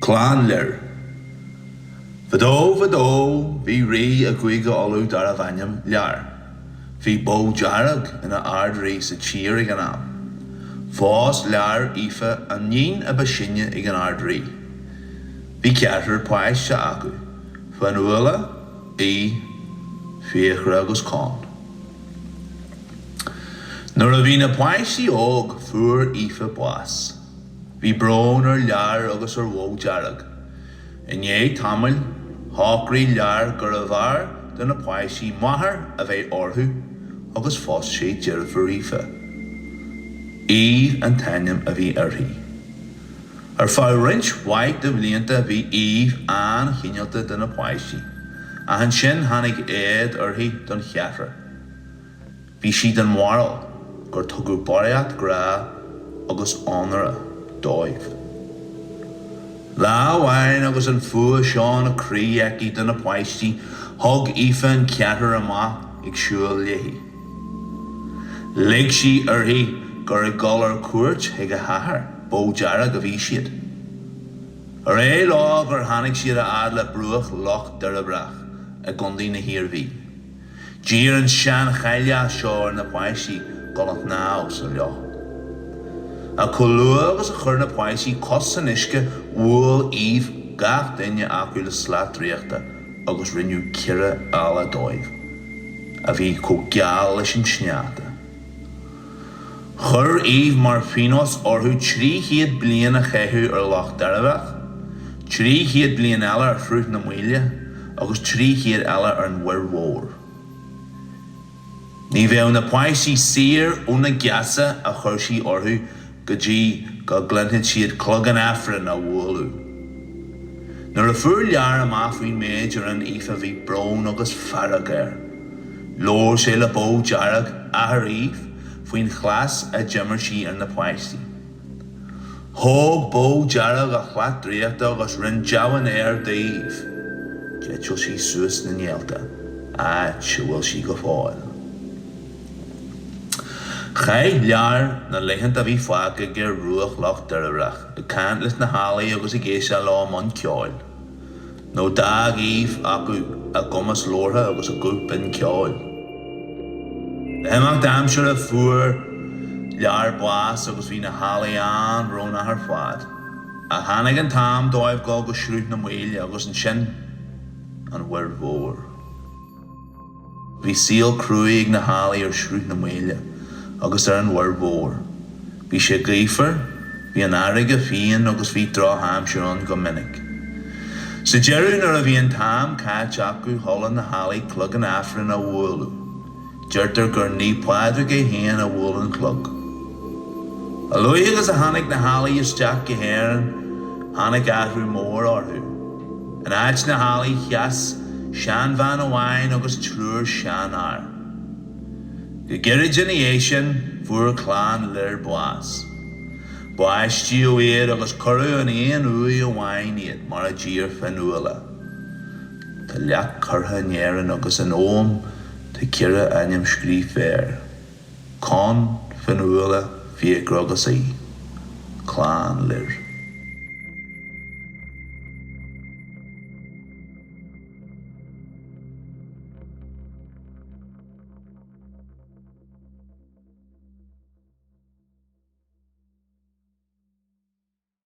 Clann Lir. Fado, vi ri a Gaeilge olú dar a bhainneam lear. Vi bó jarag in a ard ri sa tír ag an am. Fós lear ife an nín a basinne ag an ard ri. Vi ceatar páis se acu. Fan uala, fiachra agus con. Nuair a bhí na páisí óg fuair ife buas. Vi brón ar lear agus ar bhó jarag. Iné tamil, hácraí lear gur a bhar den na páisí maithar a bheith orthú agus fós sé dearfar ife. An tainneam a bhí arthaí. Ar fá rint waig de bblianta bhí an chinealta den na páisí, a han sin tháinig éad orthaí don cheathra. Bhí siad an mháral gur tugadh báireacht gra agus ionara dóibh. Láhain agus an fua seán a crí eici den na páisí thug ife an ceathar amach ag siúil léithí. Lig sí orthaí gur a gullar cuairt ag a hathair bó jarag a bhí siad. Ar é lá gur tháinig siad a ad le bruach loch darabrach a gundaí na hirbhí. Dír an sean chaile seo ar na páisí golat ná sa leo. A colua agus a chur na páisí cos san isce bhfuil gach daine acu le slatríochta agus rinneú cire ala dóibh, a bhí có geal leis an sneachta. Chur mar finos orthú 300 bliain a chéithú ar loch darabach, 300 bliain eile ar fruit na muile, agus 300 eile ar an bhuir mhór. Ní bheadh na páisí sir óna geasa a chur sí orthú go dtí go glenthid siad clog an afran a bhuailú. Nuair a fuair lear amach faoin méid ar an ife bhí brón agus farag air. Lóir sé le bó jarag ahar faoin chlas a jimmar sí ar na páisí. Thóg bó jarag a chlatríochta agus rinn deabhain air daobh. Geitiil sí suas na néalta, se bhfuil sí go fáil. Chaid lear na leichant a bhí fága gur ruach loch darabrach, a cantlas na hálaí agus I géise lá man ceáil. Nó dag acu a gomas lórtha agus a gúb bin ceáil. Leimach damseir a fuair lear buas agus bhí na hálaí an róna ar fad. A tháinig an tam dóibh go go srút na muile agus an sin an bhuir mhór. Bhí síl cruaigh na hálaí ar srút na muile agus ar an bhuir mhór. Bhí sé grífar, bhí an airige fian agus bhí drá hamseán go minic. Sa dearú nuair a bhí an tam cáit acu tholan na hálaí clog an afran a bhuailú. Deirtar gur ní páidir go héan a bhuail an clog. A luí agus a tháinig na hálaí isteach go héireann, tháinig athrú mór orthú. An áit na hálaí cheas sean bhean amháin agus trúr sean air. Go geirid sin fuair Clann Lir buas. Buas tío éad agus curú an éon uí amháin iad mar a dír fan uala. Tá leach curtha néaran agus an óm tá cire aim scríb fér. Con fan uala fiachra agus Clann Lir.